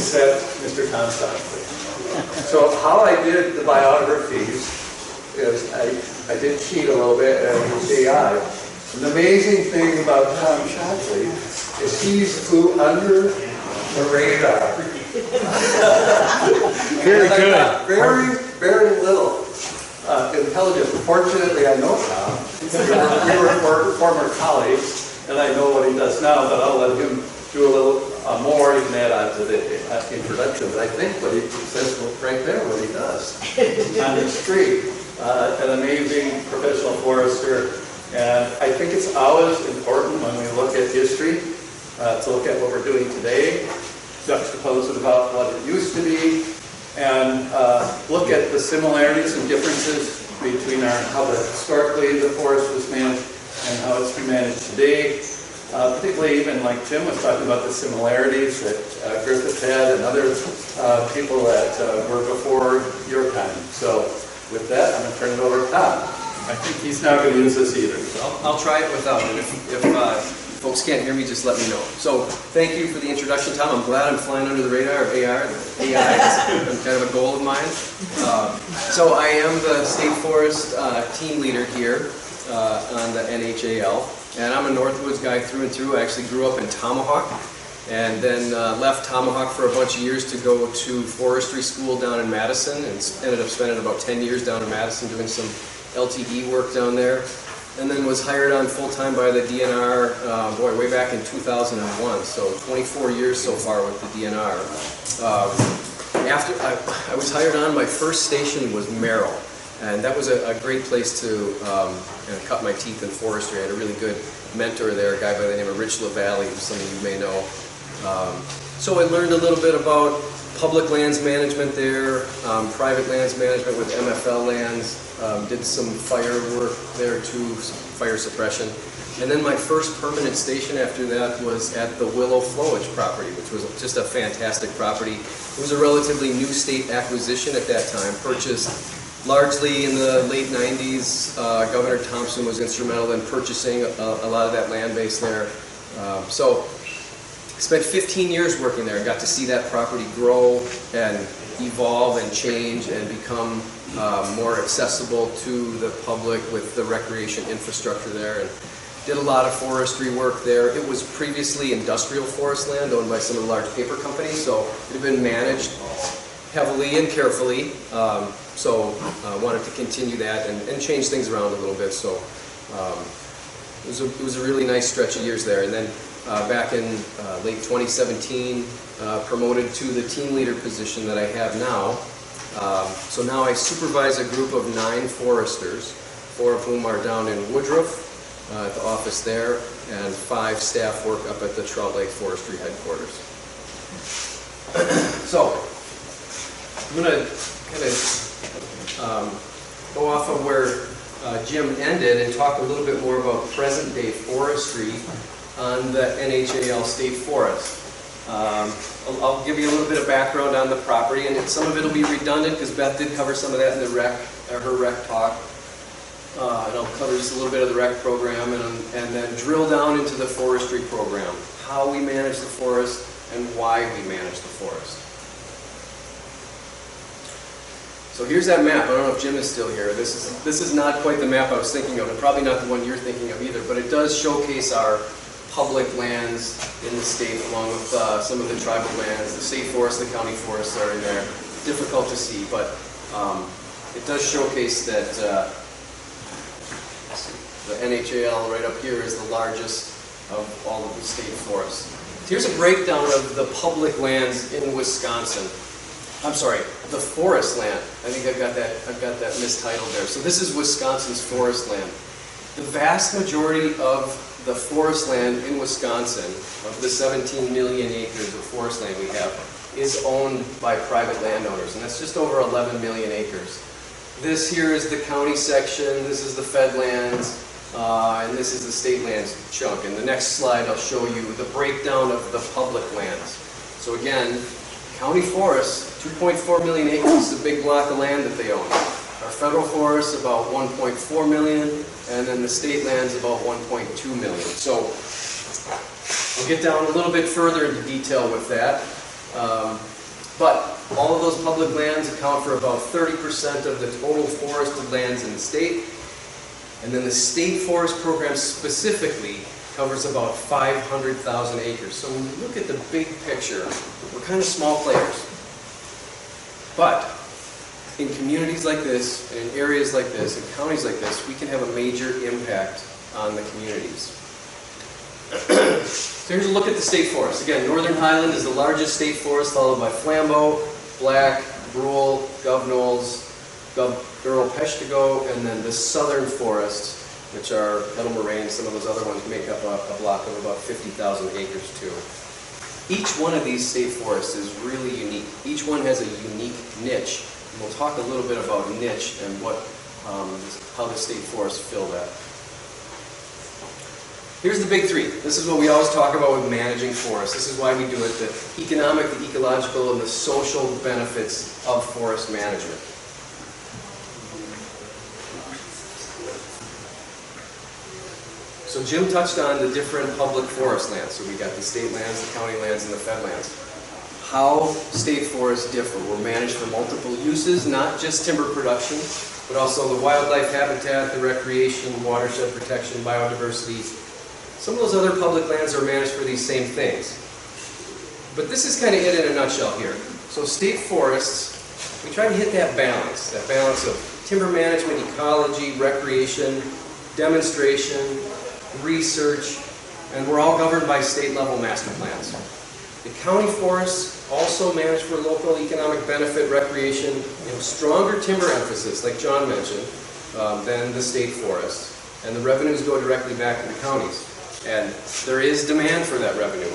except Mr. Constantly. So how I did the biographies is I did cheat a little bit and used AI. And the amazing thing about Tom Shockley is he's flew under the radar. Very good. Very, very little intelligence. Fortunately, I know Tom. We were former colleagues, and I know what he does now, but I'll let him do a little more. He can add on to the introduction. But I think what he says right there, what he does on his tree. An amazing professional forester. And I think it's always important when we look at history to look at what we're doing today, juxtapose it about what it used to be, and look at the similarities and differences between how historically the forest was managed and how it's been managed today. Particularly even like Jim was talking about the similarities that Griffith had and other people that were before your time. So with that, I'm going to turn it over to Tom. I think he's not going to use this either. I'll try it without it. If folks can't hear me, just let me know. So thank you for the introduction, Tom. I'm glad I'm flying under the radar of AI. It's kind of a goal of mine. So I am the State Forest team leader here on the NHAL. And I'm a Northwoods guy through and through. I actually grew up in Tomahawk and then left Tomahawk for a bunch of years to go to forestry school down in Madison, and ended up spending about 10 years down in Madison doing some LTE work down there, and then was hired on full-time by the DNR, way back in 2001, so 24 years so far with the DNR. After I was hired on, my first station was Merrill, and that was a great place to cut my teeth in forestry. I had a really good mentor there, a guy by the name of Rich LaValle, who some of you may know. So I learned a little bit about public lands management there, private lands management with MFL lands, did some fire work there too, fire suppression. And then my first permanent station after that was at the Willow Flowage property, which was just a fantastic property. It was a relatively new state acquisition at that time, purchased largely in the late 90s. Governor Thompson was instrumental in purchasing a lot of that land base there. So I spent 15 years working there and got to see that property grow and evolve and change and become more accessible to the public with the recreation infrastructure there, and did a lot of forestry work there. It was previously industrial forest land owned by some of the large paper companies, so it had been managed heavily and carefully. So I wanted to continue that and change things around a little bit. So it was a really nice stretch of years there. And then back in late 2017, promoted to the team leader position that I have now. So now I supervise a group of 9 foresters, 4 of whom are down in Woodruff at the office there, and 5 staff work up at the Trout Lake Forestry headquarters. So I'm going to kind of go off of where Jim ended and talk a little bit more about present-day forestry on the NHAL State Forest. I'll give you a little bit of background on the property, and some of it will be redundant because Beth did cover some of that in the her rec talk. And I'll cover just a little bit of the rec program and then drill down into the forestry program, how we manage the forest and why we manage the forest. So here's that map. I don't know if Jim is still here. This is not quite the map I was thinking of, and probably not the one you're thinking of either, but it does showcase our public lands in the state, along with some of the tribal lands. The state forest, the county forests are in there. Difficult to see, but it does showcase that the NHAL right up here is the largest of all of the state forests. Here's a breakdown of the public lands in Wisconsin. I'm sorry, the forest land. I think I've got that mistitled there. So this is Wisconsin's forest land. The vast majority of the forest land in Wisconsin, of the 17 million acres of forest land we have, is owned by private landowners, and that's just over 11 million acres. This here is the county section, this is the fed lands, and this is the state lands chunk. In the next slide I'll show you the breakdown of the public lands. So again, county forests, 2.4 million acres is a big block of land that they own. Our federal forests about 1.4 million, and then the state lands about 1.2 million. So we'll get down a little bit further into detail with that. But all of those public lands account for about 30% of the total forested lands in the state. And then the state forest program specifically covers about 500,000 acres. So when you look at the big picture, we're kind of small players. But in communities like this, in areas like this, in counties like this, we can have a major impact on the communities. So here's a look at the state forest. Again, Northern Highland is the largest state forest, followed by Flambeau, Black, Brule, Gov Knolls, Gov Peshtigo, and then the southern forest, which are Kettle Moraine. Some of those other ones make up a block of about 50,000 acres too. Each one of these state forests is really unique. Each one has a unique niche. And we'll talk a little bit about niche and how the state forests fill that. Here's the big three. This is what we always talk about with managing forests. This is why we do it, the economic, the ecological, and the social benefits of forest management. So Jim touched on the different public forest lands. So we got the state lands, the county lands, and the fed lands. How state forests differ. We're managed for multiple uses, not just timber production, but also the wildlife habitat, the recreation, watershed protection, biodiversity. Some of those other public lands are managed for these same things. But this is kind of it in a nutshell here. So state forests, we try to hit that balance of timber management, ecology, recreation, demonstration, research, and we're all governed by state level master plans. The county forests also manage for local economic benefit, recreation, stronger timber emphasis, like John mentioned, than the state forest. And the revenues go directly back to the counties. And there is demand for that revenue.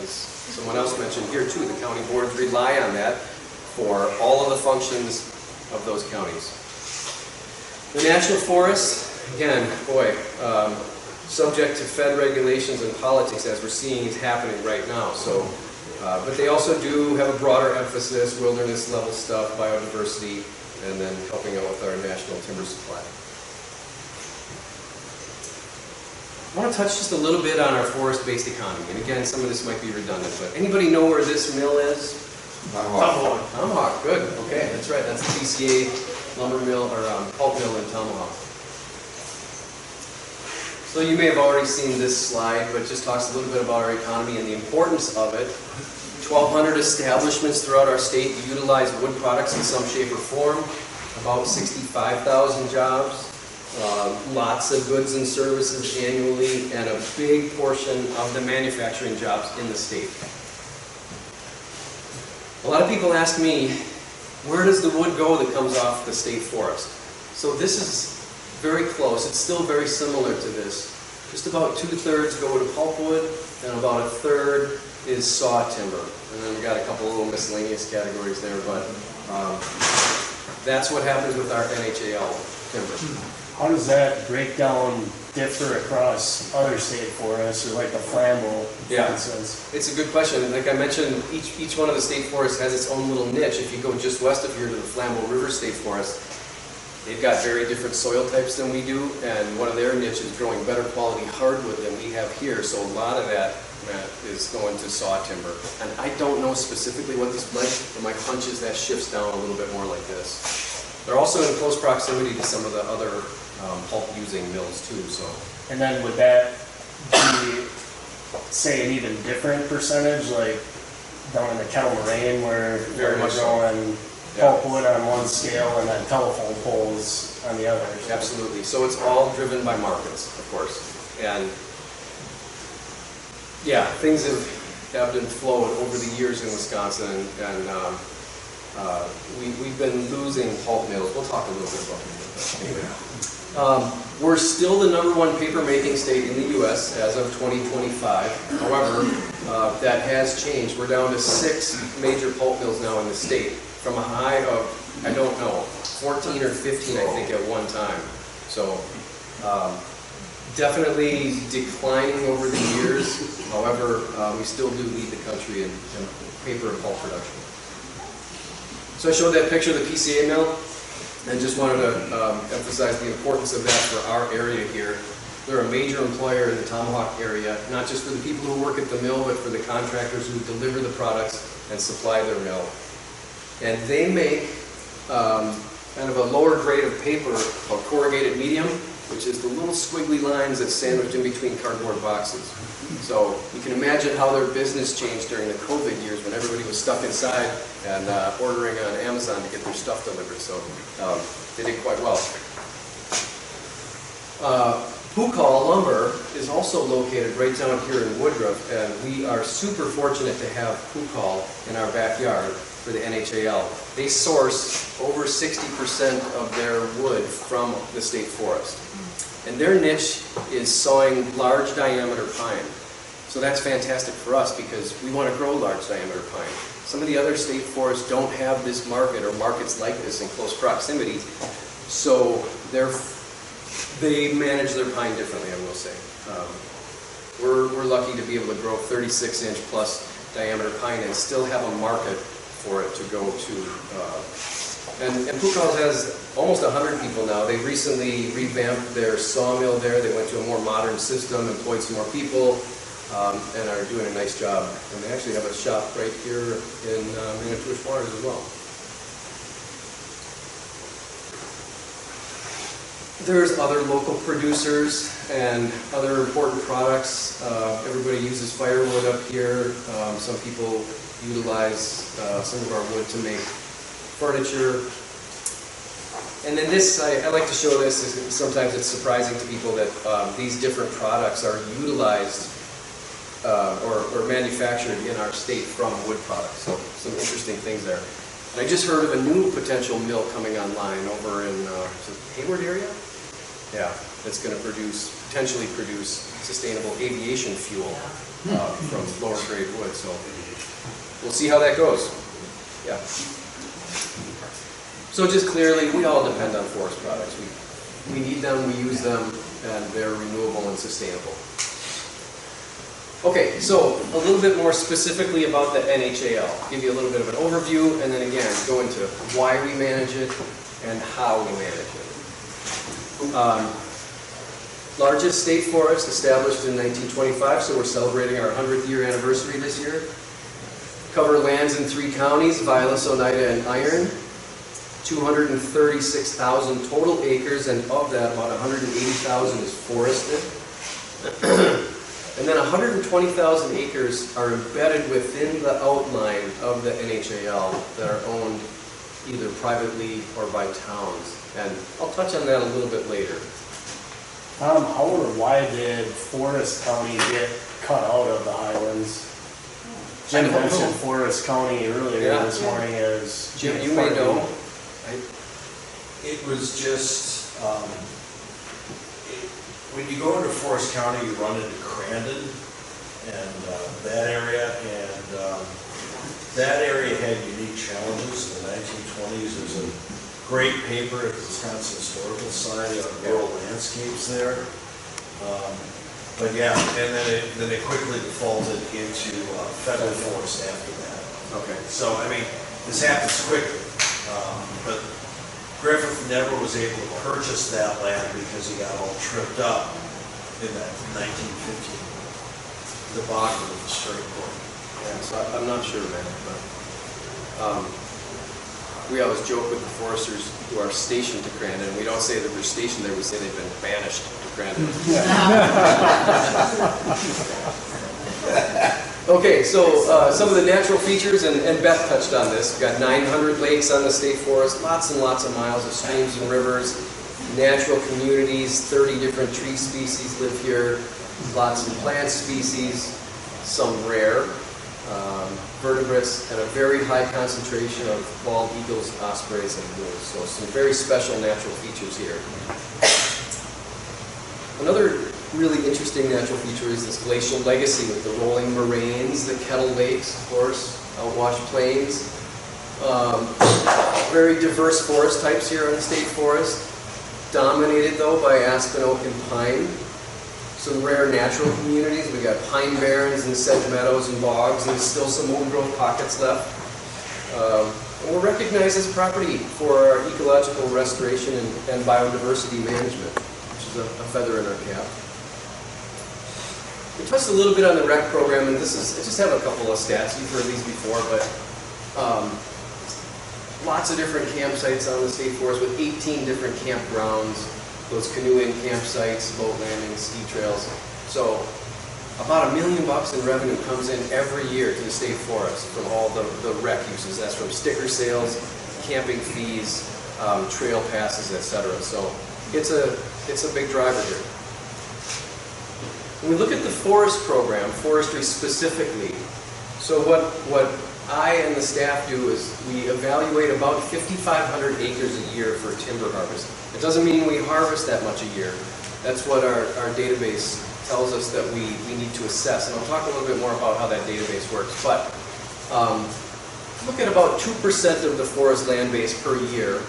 As someone else mentioned here too, the county boards rely on that for all of the functions of those counties. The national forests, again, boy, subject to Fed regulations and politics, as we're seeing is happening right now. So, but they also do have a broader emphasis, wilderness level stuff, biodiversity, and then helping out with our national timber supply. I want to touch just a little bit on our forest-based economy. And again, some of this might be redundant, but anybody know where this mill is? Tomahawk. Tomahawk, good. Okay, that's right. That's the PCA lumber mill, or pulp mill in Tomahawk. So you may have already seen this slide, but it just talks a little bit about our economy and the importance of it. 1,200 establishments throughout our state utilize wood products in some shape or form. About 65,000 jobs. Lots of goods and services annually, and a big portion of the manufacturing jobs in the state. A lot of people ask me, where does the wood go that comes off the state forest? So this is very close. It's still very similar to this. Just about 2/3 go to pulpwood, and about 1/3 is saw timber. And then we've got a couple little miscellaneous categories there, but that's what happens with our NHAL timber. How does that breakdown differ across other state forests, or like the Flambeau, for instance? It's a good question. Like I mentioned, each one of the state forests has its own little niche. If you go just west of here to the Flambeau River State Forest, they've got very different soil types than we do, and one of their niches is growing better quality hardwood than we have here. So a lot of that is going to saw timber. And I don't know specifically what this like, but my hunch is that shifts down a little bit more like this. They're also in close proximity to some of the other pulp-using mills too. So. And then would that be, say, an even different percentage, like down in the Kettle Moraine, where they're growing pulpwood on one scale and then telephone poles on the other? Absolutely. So it's all driven by markets, of course. And yeah, things have ebbed and flowed over the years in Wisconsin, and we've been losing pulp mills. We'll talk a little bit about that. Anyway, we're still the #1 paper making state in the U.S. as of 2025. However, that has changed. We're down to 6 major pulp mills now in the state, from a high of, I don't know, 14 or 15, I think, at one time. So definitely declining over the years. However, we still do lead the country in paper and pulp production. So I showed that picture of the PCA mill, and just wanted to emphasize the importance of that for our area here. They're a major employer in the Tomahawk area, not just for the people who work at the mill, but for the contractors who deliver the products and supply their mill. And they make kind of a lower grade of paper called corrugated medium, which is the little squiggly lines that's sandwiched in between cardboard boxes. So you can imagine how their business changed during the COVID years when everybody was stuck inside and ordering on Amazon to get their stuff delivered. So they did quite well. Pukal Lumber is also located right down here in Woodruff, and we are super fortunate to have Pukal in our backyard for the NHAL. They source over 60% of their wood from the state forest. And their niche is sawing large diameter pine. So that's fantastic for us because we want to grow large diameter pine. Some of the other state forests don't have this market or markets like this in close proximity. So they manage their pine differently, I will say. We're lucky to be able to grow 36-inch plus diameter pine and still have a market for it to go to. And Pukal has almost 100 people now. They recently revamped their sawmill there. They went to a more modern system, employed some more people, and are doing a nice job. And they actually have a shop right here in Manitowish Waters as well. There's other local producers and other important products. Everybody uses firewood up here. Some people utilize some of our wood to make furniture. And then this, I like to show this, sometimes it's surprising to people that these different products are utilized or manufactured in our state from wood products. So some interesting things there. And I just heard of a new potential mill coming online over in the Hayward area. Yeah, that's going to potentially produce sustainable aviation fuel from lower grade wood. So we'll see how that goes. Yeah. So just clearly, we all depend on forest products. We need them, we use them, and they're renewable and sustainable. Okay, so a little bit more specifically about the NHAL. Give you a little bit of an overview, and then again, go into why we manage it and how we manage it. Largest state forest established in 1925, so we're celebrating our 100th year anniversary this year. Cover lands in 3 counties, Vilas, Oneida, and Iron. 236,000 total acres, and of that, about 180,000 is forested. And then 120,000 acres are embedded within the outline of the NHAL that are owned either privately or by towns. And I'll touch on that a little bit later. How or why did Forest County get cut out of the Highlands? Jim mentioned Forest County earlier this morning as... Jim, you may know. It was just, when you go into Forest County, you run into Crandon and that area, and that area had unique challenges in the 1920s. There's a great paper at the Wisconsin Historical Society on rural landscapes there. But yeah, and then it quickly defaulted into federal forest after that. Okay. So, I mean, this happens quickly. But Griffith never was able to purchase that land because he got all tripped up in that 1915 debacle with the straight court. Yeah, so I'm not sure, man, but we always joke with the foresters who are stationed to Crandon. We don't say that they're stationed there, we say they've been banished to Crandon. Okay, so some of the natural features, and Beth touched on this. We've got 900 lakes on the state forest, lots and lots of miles of streams and rivers, natural communities, 30 different tree species live here, lots of plant species, some rare, vertebrates, and a very high concentration of bald eagles, ospreys, and wolves. So some very special natural features here. Another really interesting natural feature is this glacial legacy with the rolling moraines, the kettle lakes, of course, outwash plains. Very diverse forest types here in the state forest, dominated though by aspen, oak, and pine. Some rare natural communities. We got pine barrens and sedge meadows and bogs, and still some old growth pockets left. And we're recognized as a property for our ecological restoration and biodiversity management, which is a feather in our cap. We touched a little bit on the rec program, and I just have a couple of stats. You've heard these before, but lots of different campsites on the state forest with 18 different campgrounds, those canoeing campsites, boat landings, ski trails. So about $1 million in revenue comes in every year to the state forest from all the rec uses. That's from sticker sales, camping fees, trail passes, etc. So it's a big driver here. When we look at the forest program, forestry specifically, so what I and the staff do is we evaluate about 5,500 acres a year for timber harvest. It doesn't mean we harvest that much a year. That's what our database tells us that we need to assess. And I'll talk a little bit more about how that database works. But look at about 2% of the forest land base per year.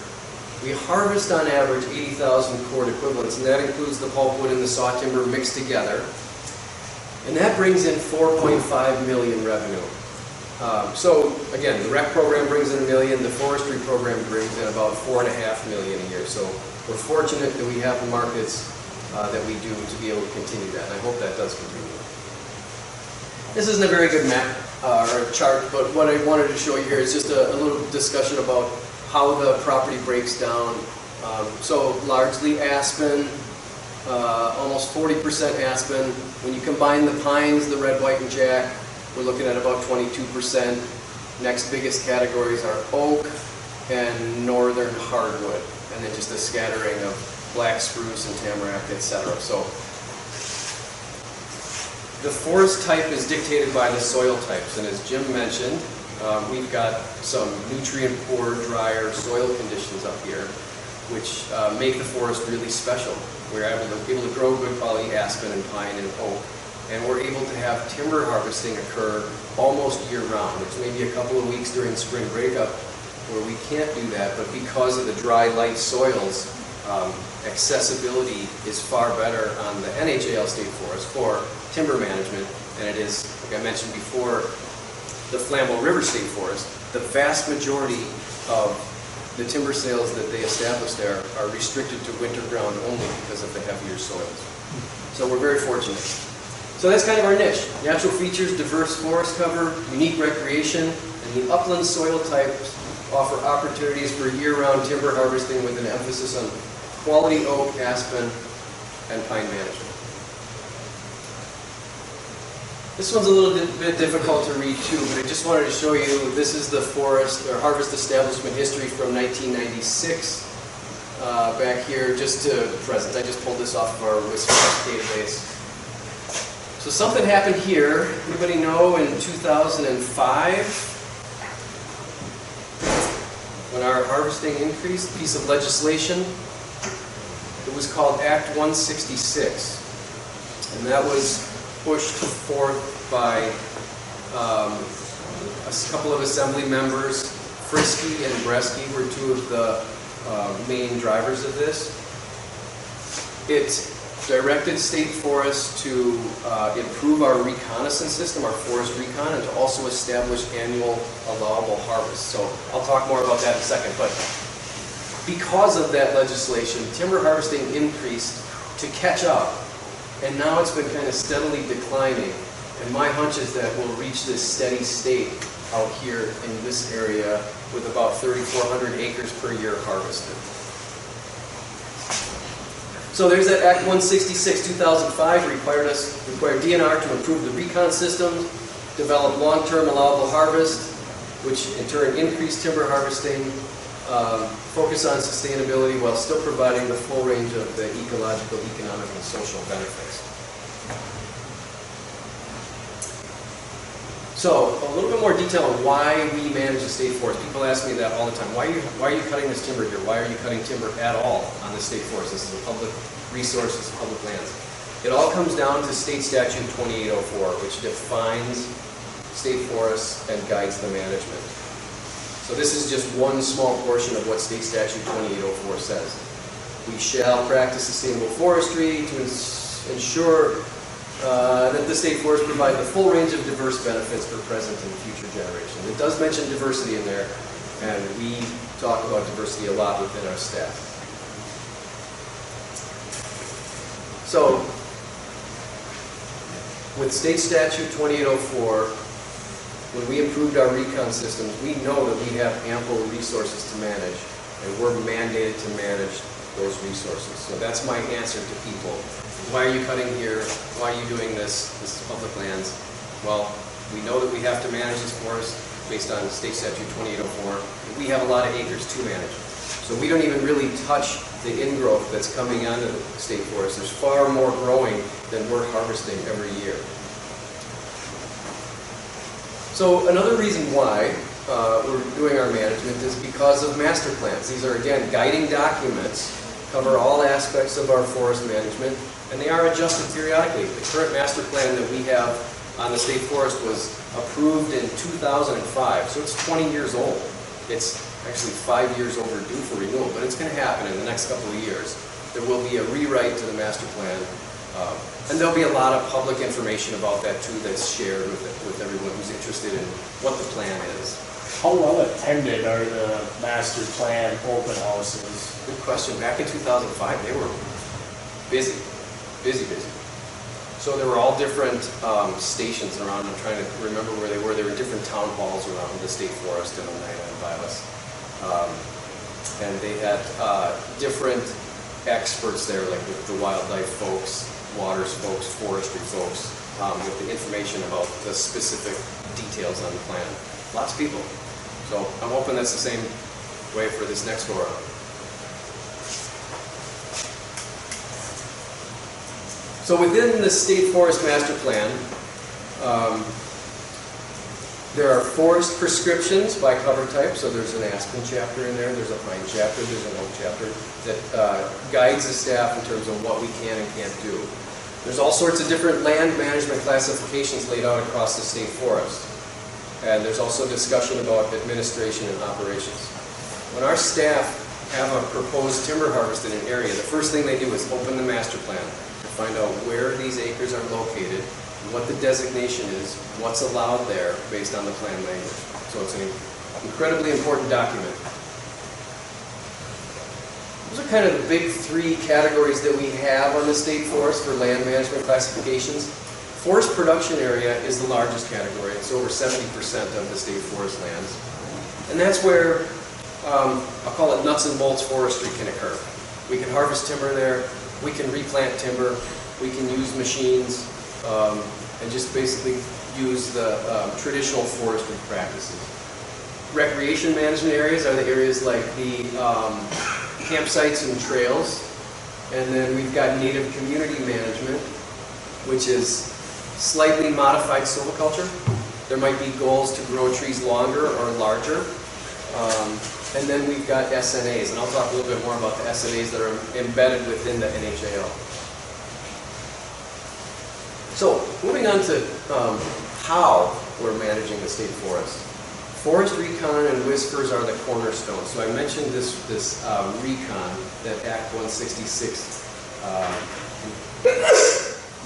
We harvest on average 80,000 cord equivalents, and that includes the pulpwood and the saw timber mixed together. And that brings in 4.5 million revenue. So again, the rec program brings in $1 million, the forestry program brings in about $4.5 million a year. So we're fortunate that we have the markets that we do to be able to continue that, and I hope that does continue. This isn't a very good map or a chart, but what I wanted to show you here is just a little discussion about how the property breaks down. So largely aspen, almost 40% aspen. When you combine the pines, the red, white, and jack, we're looking at about 22%. Next biggest categories are oak and northern hardwood, and then just a scattering of black spruce and tamarack, etc. So the forest type is dictated by the soil types, and as Jim mentioned, we've got some nutrient-poor, drier soil conditions up here, which make the forest really special. We're able to grow good quality aspen and pine and oak, and we're able to have timber harvesting occur almost year-round. There's maybe a couple of weeks during spring breakup where we can't do that, but because of the dry, light soils, accessibility is far better on the NHAL State Forest for timber management than it is, like I mentioned before, the Flambeau River State Forest. The vast majority of the timber sales that they establish there are restricted to winter ground only because of the heavier soils. So we're very fortunate. So that's kind of our niche. Natural features, diverse forest cover, unique recreation, and the upland soil types offer opportunities for year-round timber harvesting with an emphasis on quality oak, aspen, and pine management. This one's a little bit difficult to read too, but I just wanted to show you, this is the forest or harvest establishment history from 1996 back here just to present. I just pulled this off of our WISP database. So something happened here. Anybody know in 2005 when our harvesting increased? Piece of legislation. It was called Act 166, and that was pushed forth by a couple of assembly members. Frisky and Bresky were two of the main drivers of this. It directed state forests to improve our reconnaissance system, our forest recon, and to also establish annual allowable harvests. So I'll talk more about that in a second, but because of that legislation, timber harvesting increased to catch up, and now it's been kind of steadily declining. And my hunch is that we'll reach this steady state out here in this area with about 3,400 acres per year harvested. So there's that Act 166, 2005 required DNR to improve the recon system, develop long-term allowable harvest, which in turn increased timber harvesting, focus on sustainability while still providing the full range of the ecological, economic, and social benefits. So a little bit more detail on why we manage the state forest. People ask me that all the time. Why are you cutting this timber here? Why are you cutting timber at all on the state forest? This is a public resource, this is public lands. It all comes down to State Statute 2804, which defines state forests and guides the management. So this is just one small portion of what State Statute 2804 says. We shall practice sustainable forestry to ensure that the state forest provide the full range of diverse benefits for present and future generations. It does mention diversity in there, and we talk about diversity a lot within our staff. With State Statute 2804, when we improved our recon systems, we know that we have ample resources to manage, and we're mandated to manage those resources. So that's my answer to people. Why are you cutting here? Why are you doing this? This is public lands. Well, we know that we have to manage this forest based on State Statute 2804. We have a lot of acres to manage. So we don't even really touch the ingrowth that's coming onto the state forest. There's far more growing than we're harvesting every year. So another reason why we're doing our management is because of master plans. These are, again, guiding documents, cover all aspects of our forest management, and they are adjusted periodically. The current master plan that we have on the state forest was approved in 2005, so it's 20 years old. It's actually 5 years overdue for renewal, but it's going to happen in the next couple of years. There will be a rewrite to the master plan, and there'll be a lot of public information about that too that's shared with everyone who's interested in what the plan is. How well attended are the master plan open houses? Good question. Back in 2005, they were busy. So there were all different stations around. I'm trying to remember where they were. There were different town halls around the state forest in Oneida and Vilas. And they had different experts there, like with the wildlife folks, waters folks, forestry folks, with the information about the specific details on the plan. Lots of people. So I'm hoping that's the same way for this next go around. So within the State Forest Master Plan, there are forest prescriptions by cover type. So there's an aspen chapter in there, there's a pine chapter, there's an oak chapter that guides the staff in terms of what we can and can't do. There's all sorts of different land management classifications laid out across the state forest. And there's also discussion about administration and operations. When our staff have a proposed timber harvest in an area, the first thing they do is open the master plan to find out where these acres are located, what the designation is, what's allowed there based on the plan language. So it's an incredibly important document. Those are kind of the big three categories that we have on the state forest for land management classifications. Forest production area is the largest category. It's over 70% of the state forest lands. And that's where, I'll call it nuts and bolts forestry can occur. We can harvest timber there, we can replant timber, we can use machines, and just basically use the traditional forestry practices. Recreation management areas are the areas like the campsites and trails. And then we've got native community management, which is slightly modified silviculture. There might be goals to grow trees longer or larger. And then we've got SNAs, and I'll talk a little bit more about the SNAs that are embedded within the NHAL. So, moving on to how we're managing the state forest. Forest recon and whispers are the cornerstone. So I mentioned this recon that Act 166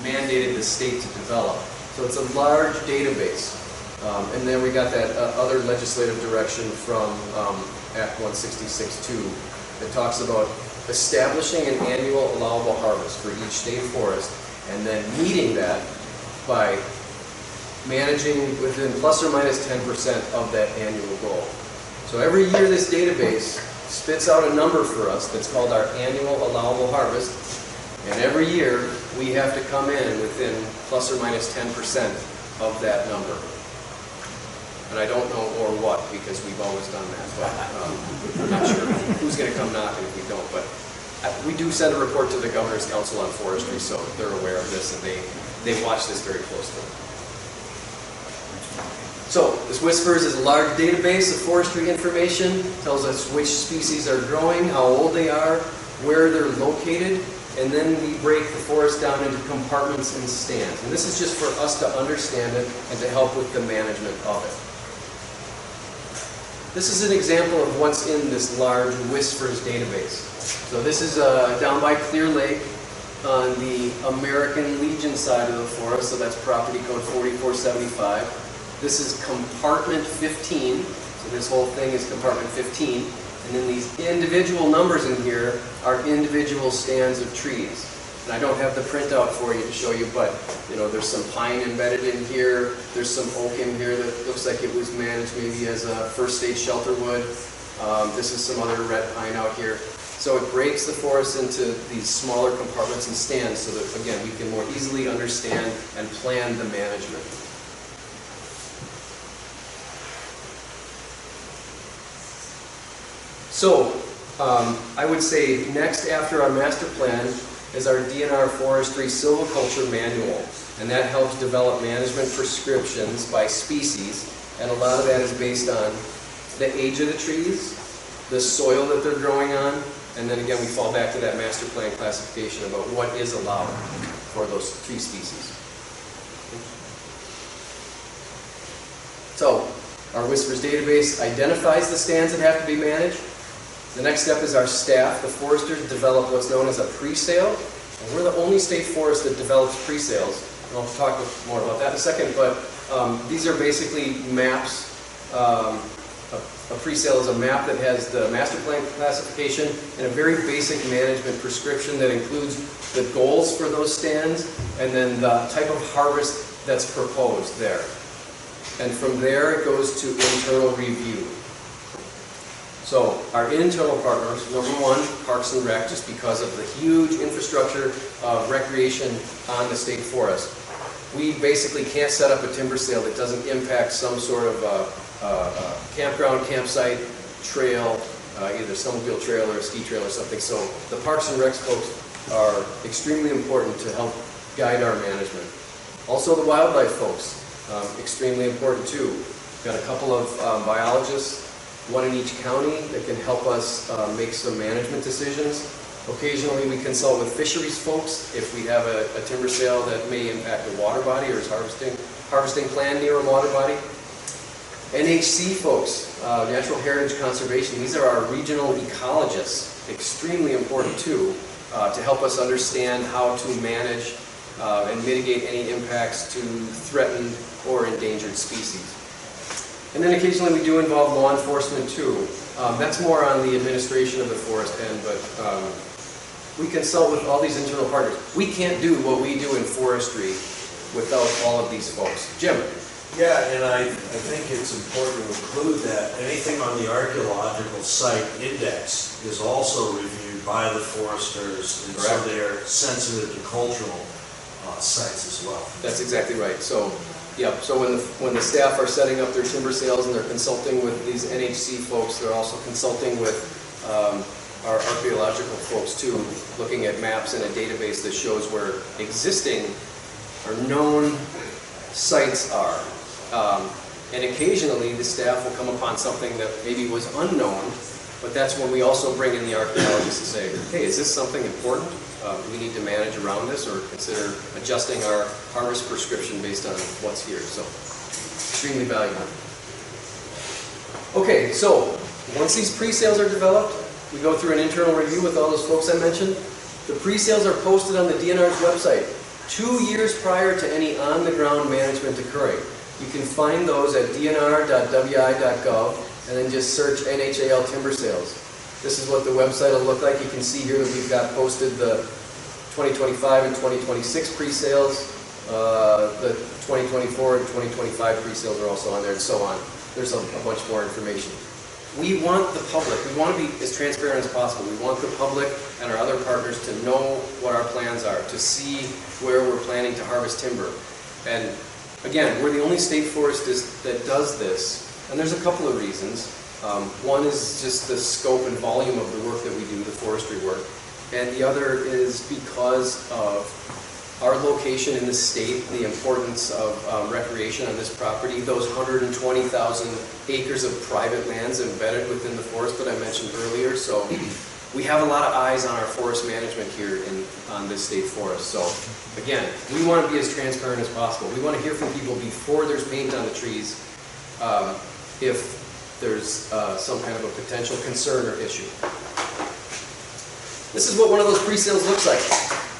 mandated the state to develop. So it's a large database. And then we got that other legislative direction from Act 166-2 that talks about establishing an annual allowable harvest for each state forest and then meeting that by managing within plus or minus 10% of that annual goal. So every year this database spits out a number for us that's called our annual allowable harvest, and every year we have to come in within plus or minus 10% of that number. And I don't know or what, because we've always done that, but I'm not sure who's going to come knocking if we don't. But we do send a report to the Governor's Council on Forestry, so they're aware of this and they watch this very closely. So, this Whispers is a large database of forestry information, tells us which species are growing, how old they are, where they're located, and then we break the forest down into compartments and stands. And this is just for us to understand it and to help with the management of it. This is an example of what's in this large Whispers database. So this is down by Clear Lake on the American Legion side of the forest, so that's property code 4475. This is compartment 15, so this whole thing is compartment 15. And then these individual numbers in here are individual stands of trees. And I don't have the printout for you to show you, but you know, there's some pine embedded in here. There's some oak in here that looks like it was managed maybe as a first stage shelter wood. This is some other red pine out here. So it breaks the forest into these smaller compartments and stands so that, again, we can more easily understand and plan the management. So, I would say next after our master plan is our DNR Forestry Silviculture Manual. And that helps develop management prescriptions by species. And a lot of that is based on the age of the trees, the soil that they're growing on, and then again we fall back to that master plan classification about what is allowed for those tree species. So, our Whispers database identifies the stands that have to be managed. The next step is our staff, the foresters, develop what's known as a pre-sale. And we're the only state forest that develops pre-sales. And I'll talk more about that in a second, but these are basically maps. A pre-sale is a map that has the master plan classification and a very basic management prescription that includes the goals for those stands and then the type of harvest that's proposed there. And from there it goes to internal review. So our internal partners, number one, Parks and Rec, just because of the huge infrastructure of recreation on the state forest. We basically can't set up a timber sale that doesn't impact some sort of campground, campsite, trail, either snowmobile trail or a ski trail or something. So the Parks and Recs folks are extremely important to help guide our management. Also the wildlife folks, extremely important too. We've got a couple of biologists, one in each county, that can help us make some management decisions. Occasionally we consult with fisheries folks if we have a timber sale that may impact a water body or is harvesting plan near a water body. NHC folks, Natural Heritage Conservation, these are our regional ecologists, extremely important too, to help us understand how to manage and mitigate any impacts to threatened or endangered species. And then occasionally we do involve law enforcement too. That's more on the administration of the forest end, but we consult with all these internal partners. We can't do what we do in forestry without all of these folks. Jim? Yeah, and I think it's important to include that anything on the archaeological site index is also reviewed by the foresters, and so they're sensitive to cultural sites as well. That's exactly right. So, yeah, so when the staff are setting up their timber sales and they're consulting with these NHC folks, they're also consulting with our archaeological folks too, looking at maps and a database that shows where existing or known sites are. And occasionally the staff will come upon something that maybe was unknown, but that's when we also bring in the archaeologists to say, hey, is this something important? Do we need to manage around this or consider adjusting our harvest prescription based on what's here? So, extremely valuable. Okay, so once these pre-sales are developed, we go through an internal review with all those folks I mentioned. The pre-sales are posted on the DNR's website 2 years prior to any on-the-ground management occurring. You can find those at dnr.wi.gov and then just search NHAL timber sales. This is what the website will look like. You can see here that we've got posted the 2025 and 2026 pre-sales. The 2024 and 2025 pre-sales are also on there and so on. There's a bunch more information. We want the public, we want to be as transparent as possible. We want the public and our other partners to know what our plans are, to see where we're planning to harvest timber. And again, we're the only state forest that does this, and there's a couple of reasons. One is just the scope and volume of the work that we do, the forestry work, and the other is because of our location in the state, the importance of recreation on this property, those 120,000 acres of private lands embedded within the forest that I mentioned earlier. So we have a lot of eyes on our forest management here on this state forest. So again, we want to be as transparent as possible. We want to hear from people before there's paint on the trees if there's some kind of a potential concern or issue. This is what one of those pre-sales looks like.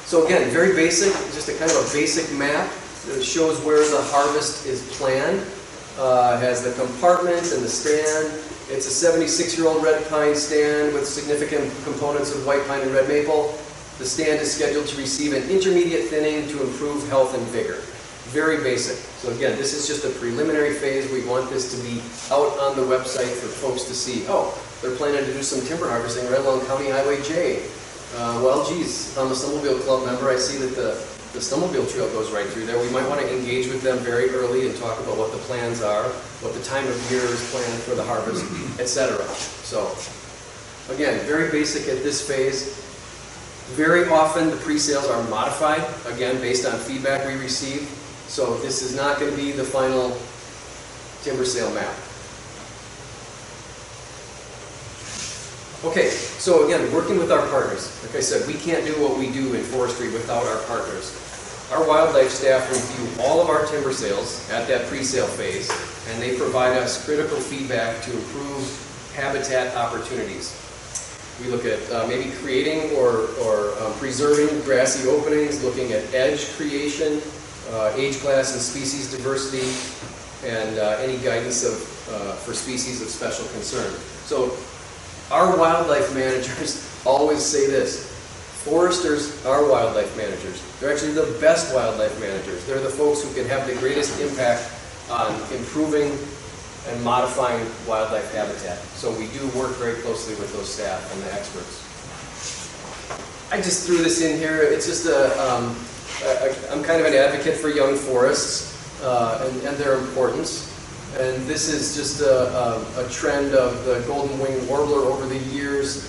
So again, very basic, just a kind of a basic map that shows where the harvest is planned. Has the compartment and the stand. It's a 76-year-old red pine stand with significant components of white pine and red maple. The stand is scheduled to receive an intermediate thinning to improve health and vigor. Very basic. So again, this is just a preliminary phase. We want this to be out on the website for folks to see. Oh, they're planning to do some timber harvesting right along County Highway J. Well, geez, if I'm a snowmobile club member, I see that the snowmobile trail goes right through there. We might want to engage with them very early and talk about what the plans are, what the time of year is planned for the harvest, etc. So, again, very basic at this phase. Very often the pre-sales are modified, again, based on feedback we receive. So this is not going to be the final timber sale map. Okay, so again, working with our partners. Like I said, we can't do what we do in forestry without our partners. Our wildlife staff review all of our timber sales at that pre-sale phase, and they provide us critical feedback to improve habitat opportunities. We look at maybe creating or preserving grassy openings, looking at edge creation, age class and species diversity, and any guidance for species of special concern. So our wildlife managers always say this: foresters are wildlife managers. They're actually the best wildlife managers. They're the folks who can have the greatest impact on improving and modifying wildlife habitat. So we do work very closely with those staff and the experts. I just threw this in here. It's just I'm kind of an advocate for young forests and their importance. And this is just a trend of the golden-winged warbler over the years.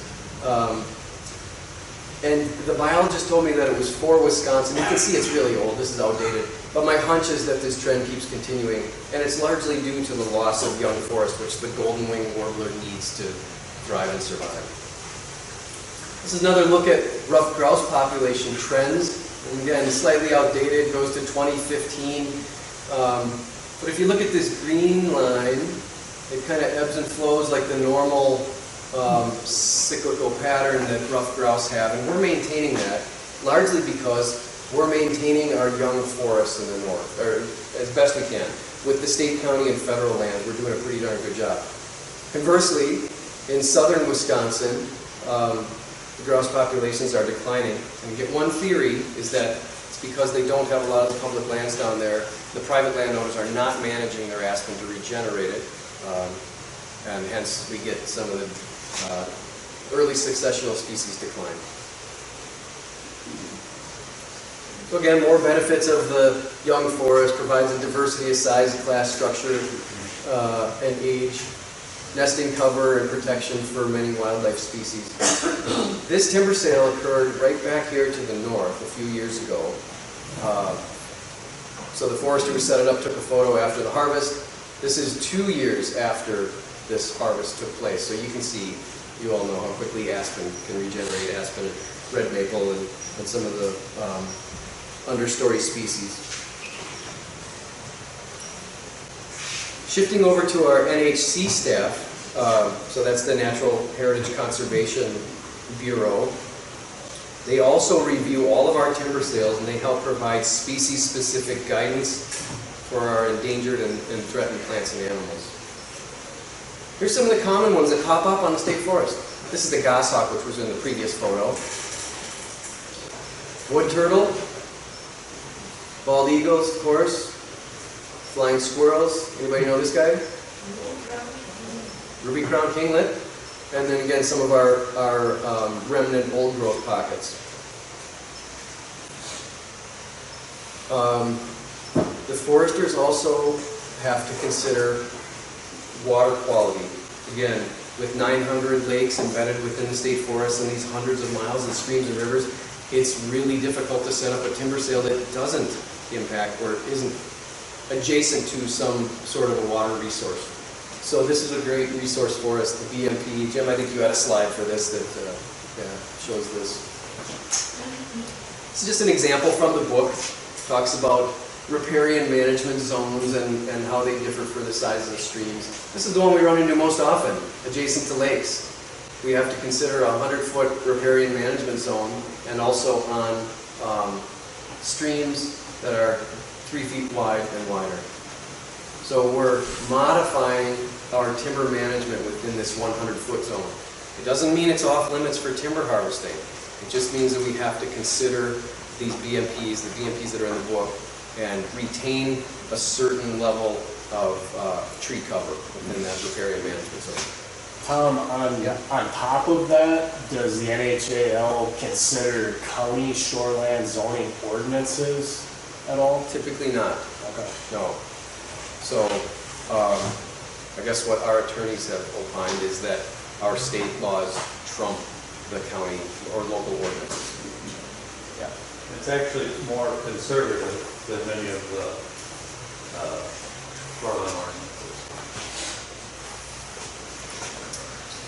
And the biologist told me that it was for Wisconsin. You can see it's really old. This is outdated. But my hunch is that this trend keeps continuing. And it's largely due to the loss of young forest, which the golden-winged warbler needs to thrive and survive. This is another look at ruffed grouse population trends. And again, slightly outdated, goes to 2015. But if you look at this green line, it kind of ebbs and flows like the normal cyclical pattern that ruffed grouse have. And we're maintaining that largely because we're maintaining our young forests in the north, or as best we can. With the state, county, and federal land, we're doing a pretty darn good job. Conversely, in southern Wisconsin, the grouse populations are declining. And we get one theory is that it's because they don't have a lot of the public lands down there. The private landowners are not managing their aspen to regenerate it, and hence we get some of the early successional species decline. So again, more benefits of the young forest: provides a diversity of size, class, structure, and age, nesting cover and protection for many wildlife species. This timber sale occurred right back here to the north a few years ago. So the forester who set it up took a photo after the harvest. This is 2 years after this harvest took place. So you can see, you all know how quickly aspen can regenerate, aspen, red maple, and some of the understory species. Shifting over to our NHC staff, so that's the Natural Heritage Conservation Bureau. They also review all of our timber sales, and they help provide species-specific guidance for our endangered and threatened plants and animals. Here's some of the common ones that pop up on the state forest. This is the goshawk, which was in the previous photo. Wood turtle, bald eagles, of course, flying squirrels. Anybody know this guy? Ruby-crowned kinglet. And then again, some of our remnant old growth pockets. The foresters also have to consider water quality. Again, with 900 lakes embedded within the state forest and these hundreds of miles of streams and rivers, it's really difficult to set up a timber sale that doesn't impact or isn't adjacent to some sort of a water resource. So this is a great resource for us, the BMP. Jim, I think you had a slide for this that shows this. This is just an example from the book. It talks about riparian management zones and how they differ for the size of the streams. This is the one we run into most often, adjacent to lakes. We have to consider a 100-foot riparian management zone and also on streams that are 3 feet wide and wider. So we're modifying our timber management within this 100-foot zone. It doesn't mean it's off limits for timber harvesting. It just means that we have to consider these BMPs, the BMPs that are in the book, and retain a certain level of tree cover within that riparian management zone. Tom, on top of that, does the NHAL consider county shoreland zoning ordinances at all? Typically not. Okay. No. So, I guess what our attorneys have opined is that our state laws trump the county or local ordinances. Yeah. It's actually more conservative than many of the shoreline ordinances.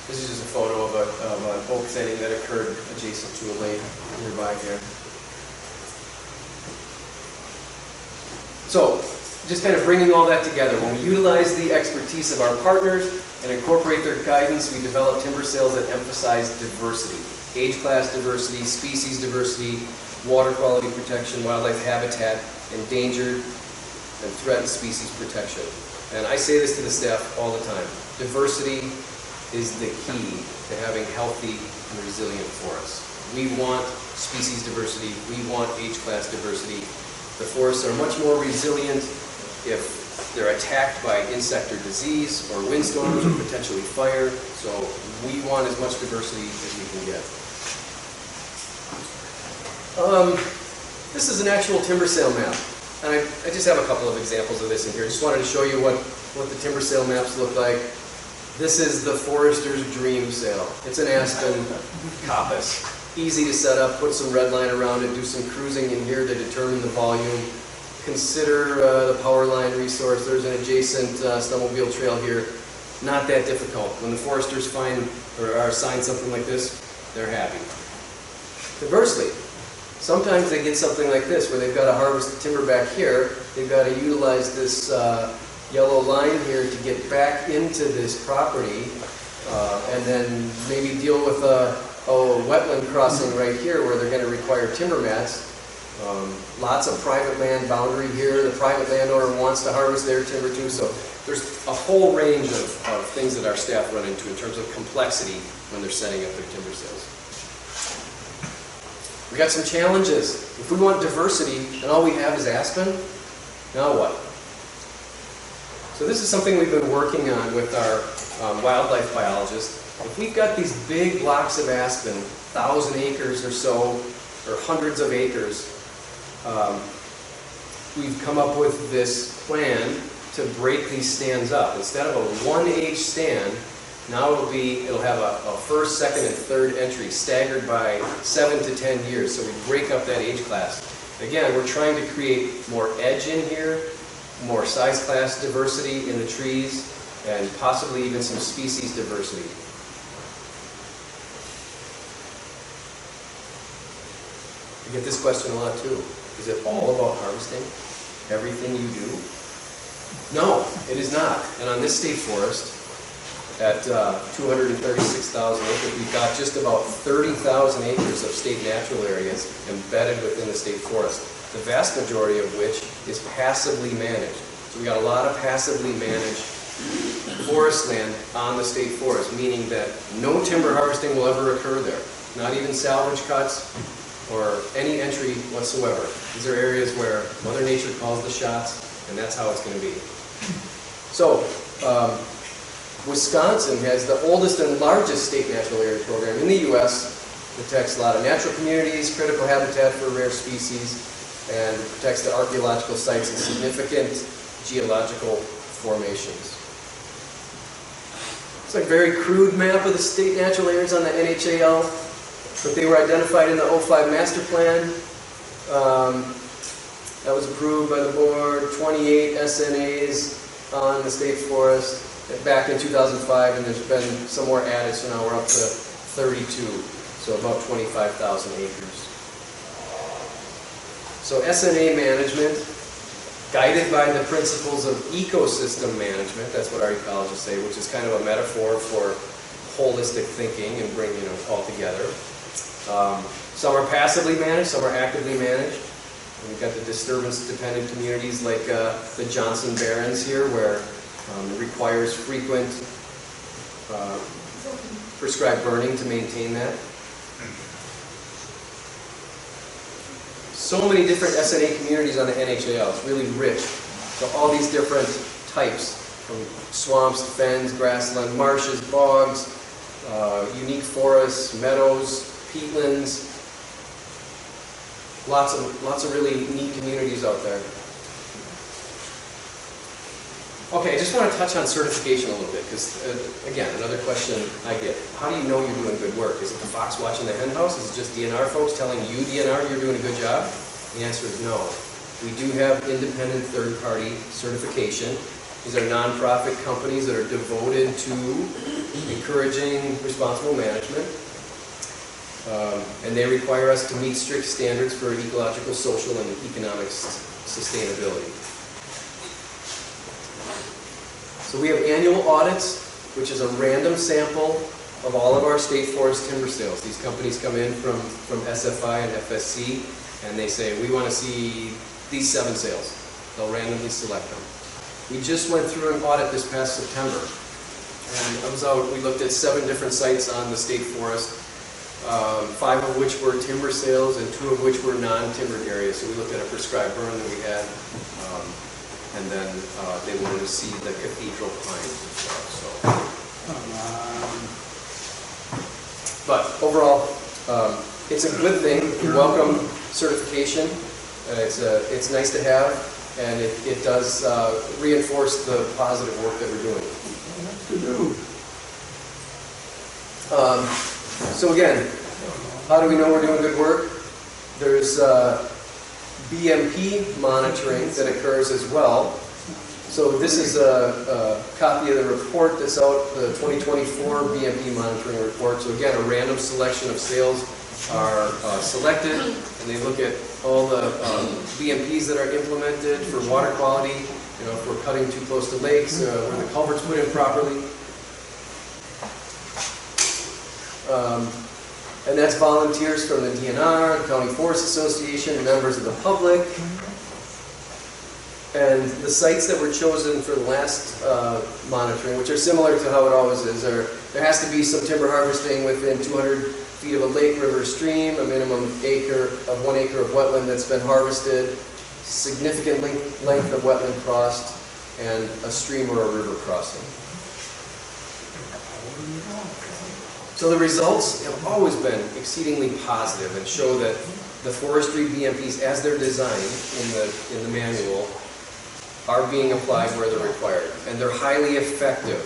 This is just a photo of an oak thinning that occurred adjacent to a lake nearby here. So, just kind of bringing all that together, when we utilize the expertise of our partners and incorporate their guidance, we develop timber sales that emphasize diversity. Age class diversity, species diversity, water quality protection, wildlife habitat, endangered and threatened species protection. And I say this to the staff all the time. Diversity is the key to having healthy and resilient forests. We want species diversity, we want age class diversity. The forests are much more resilient if they're attacked by insect or disease or windstorms or potentially fire. So we want as much diversity as we can get. This is an actual timber sale map. And I just have a couple of examples of this in here. Just wanted to show you what the timber sale maps look like. This is the forester's dream sale. It's an aspen coppice. Easy to set up, put some red line around it, do some cruising in here to determine the volume. Consider the power line resource. There's an adjacent snowmobile trail here. Not that difficult. When the foresters find or are assigned something like this, they're happy. Conversely, sometimes they get something like this where they've got to harvest the timber back here. They've got to utilize this yellow line here to get back into this property and then maybe deal with a wetland crossing right here where they're going to require timber mats. Lots of private land boundary here. The private landowner wants to harvest their timber too. So there's a whole range of things that our staff run into in terms of complexity when they're setting up their timber sales. We got some challenges. If we want diversity and all we have is aspen, now what? So this is something we've been working on with our wildlife biologists. If we've got these big blocks of aspen, 1,000 acres or so, or hundreds of acres, we've come up with this plan to break these stands up. Instead of a one-age stand, now it'll have a first, second, and third entry staggered by 7 to 10 years. So we break up that age class. Again, we're trying to create more edge in here, more size class diversity in the trees, and possibly even some species diversity. I get this question a lot too. Is it all about harvesting? Everything you do? No, it is not. And on this state forest, at 236,000 acres, we've got just about 30,000 acres of state natural areas embedded within the state forest, the vast majority of which is passively managed. So we've got a lot of passively managed forest land on the state forest, meaning that no timber harvesting will ever occur there, not even salvage cuts or any entry whatsoever. These are areas where Mother Nature calls the shots, and that's how it's going to be. So, Wisconsin has the oldest and largest state natural area program in the U.S. Protects a lot of natural communities, critical habitat for rare species, and protects the archaeological sites and significant geological formations. It's like a very crude map of the state natural areas on the NHAL, but they were identified in the 05 master plan. That was approved by the board, 28 SNAs on the state forest back in 2005, and there's been some more added, so now we're up to 32, so about 25,000 acres. So SNA management, guided by the principles of ecosystem management, that's what our ecologists say, which is kind of a metaphor for holistic thinking and bringing it all together. Some are passively managed, some are actively managed. And we've got the disturbance-dependent communities like the Johnson Barrens here, where it requires frequent prescribed burning to maintain that. so many different SNA communities on the NHAL. It's really rich. So all these different types, from swamps, fens, grassland, marshes, bogs, unique forests, meadows, peatlands. Lots of really neat communities out there. Okay, I just want to touch on certification a little bit, because again, another question I get. How do you know you're doing good work? Is it the fox watching the hen house? Is it just DNR folks telling you, DNR, you're doing a good job? The answer is no. We do have independent third-party certification. These are nonprofit companies that are devoted to encouraging responsible management. And they require us to meet strict standards for ecological, social, and economic sustainability. So we have annual audits, which is a random sample of all of our state forest timber sales. These companies come in from SFI and FSC, and they say, we want to see these 7 sales. They'll randomly select them. We just went through an audit this past September. And I was out, we looked at 7 different sites on the state forest, 5 of which were timber sales and 2 of which were non-timbered areas. So we looked at a prescribed burn that we had, and then they wanted to see the cathedral pines as well. So. But overall, it's a good thing. We welcome certification. It's nice to have, and it does reinforce the positive work that we're doing. So again, how do we know we're doing good work? There's BMP monitoring that occurs as well. So this is a copy of the report that's out, the 2024 BMP monitoring report. So again, a random selection of sales are selected, and they look at all the BMPs that are implemented for water quality, you know, if we're cutting too close to lakes, where the culverts put in properly. And that's volunteers from the DNR, the County Forest Association, and members of the public. And the sites that were chosen for the last monitoring, which are similar to how it always is, there has to be some timber harvesting within 200 feet of a lake, river, stream, a minimum of 1 acre of wetland that's been harvested, significant length of wetland crossed, and a stream or a river crossing. So the results have always been exceedingly positive and show that the forestry BMPs, as they're designed in the manual, are being applied where they're required. And they're highly effective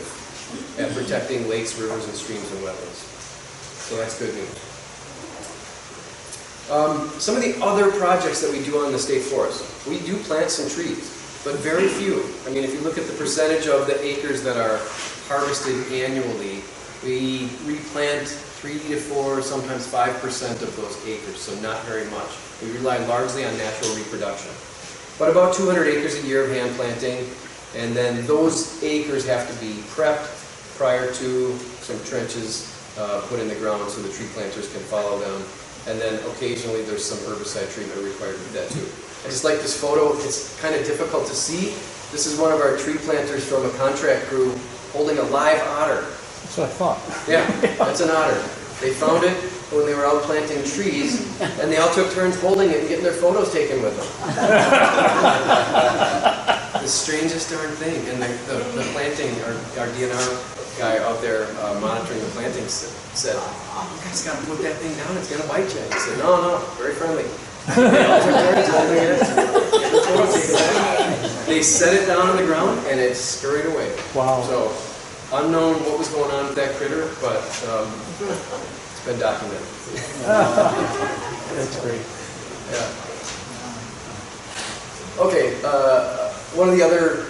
at protecting lakes, rivers, and streams and wetlands. So that's good news. Some of the other projects that we do on the state forest, we do plant some trees, but very few. I mean, if you look at the percentage of the acres that are harvested annually, we replant 3 to 4, sometimes 5% of those acres, so not very much. We rely largely on natural reproduction. But about 200 acres a year of hand planting, and then those acres have to be prepped prior to some trenches put in the ground so the tree planters can follow them. And then occasionally there's some herbicide treatment required to do that too. I just like this photo. It's kind of difficult to see. This is one of our tree planters from a contract crew holding a live otter. That's what I thought. Yeah, that's an otter. They found it when they were out planting trees, and they all took turns holding it and getting their photos taken with them. The strangest darn thing. And the planting, our DNR guy out there monitoring the planting said, "Oh, you guys got to put that thing down. It's going to bite you." And he said, "No, very friendly." They all took turns holding it, getting the photo taken with it. They set it down on the ground, and it scurried away. Wow. So, unknown what was going on with that critter, but it's been documented. that's great. Yeah. Okay, one of the other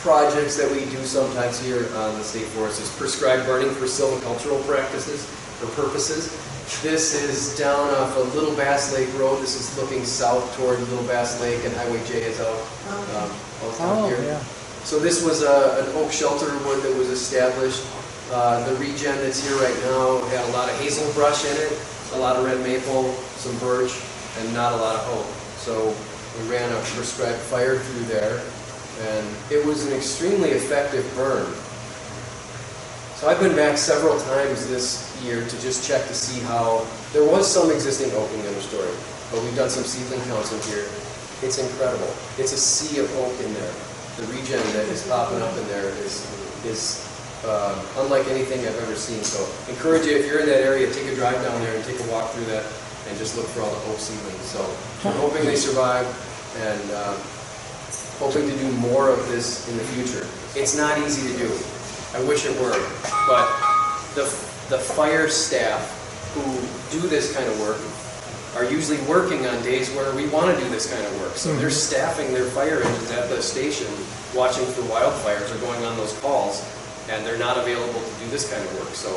projects that we do sometimes here on the state forest is prescribed burning for silvicultural practices or purposes. This is down off of Little Bass Lake Road. This is looking south toward Little Bass Lake, and Highway J is out down here. Yeah. So this was an oak shelter wood that was established. The regen that's here right now had a lot of hazel brush in it, a lot of red maple, some birch, and not a lot of oak. So we ran a prescribed fire through there, and it was an extremely effective burn. So I've been back several times this year to just check to see how there was some existing oak in the understory. but we've done some seedling counts in here. It's incredible. It's a sea of oak in there. The regen that is popping up in there is unlike anything I've ever seen. So encourage you, if you're in that area, take a drive down there and take a walk through that and just look for all the oak seedlings. So we're hoping they survive and hoping to do more of this in the future. It's not easy to do. I wish it were, but the fire staff who do this kind of work are usually working on days where we want to do this kind of work. So they're staffing their fire engines at the station, watching for wildfires or going on those calls, and they're not available to do this kind of work. So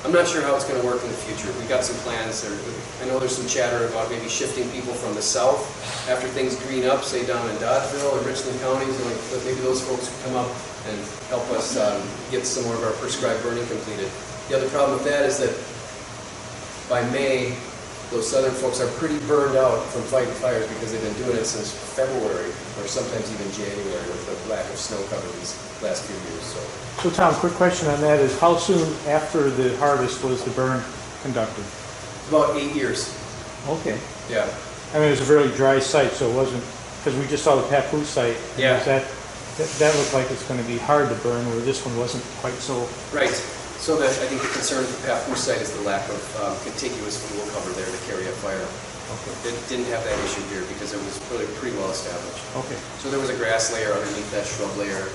I'm not sure how it's going to work in the future. We've got some plans. I know there's some chatter about maybe shifting people from the south after things green up, say down in Dodgeville or Richland counties, and maybe those folks could come up and help us get some more of our prescribed burning completed. The other problem with that is that by May, those southern folks are pretty burned out from fighting fires because they've been doing it since February or sometimes even January with the lack of snow cover these last few years. So Tom, quick question on that is how soon after the harvest was the burn conducted? About 8 years. Okay. Yeah. I mean, it was a really dry site, so it wasn't, because we just saw the Papoose site. And Yeah. That looked like it's going to be hard to burn, where this one wasn't quite so. Right. So I think the concern with the Papoose site is the lack of contiguous fuel cover there to carry a fire. Okay. It didn't have that issue here because it was really pretty well established. Okay. So there was a grass layer underneath that shrub layer,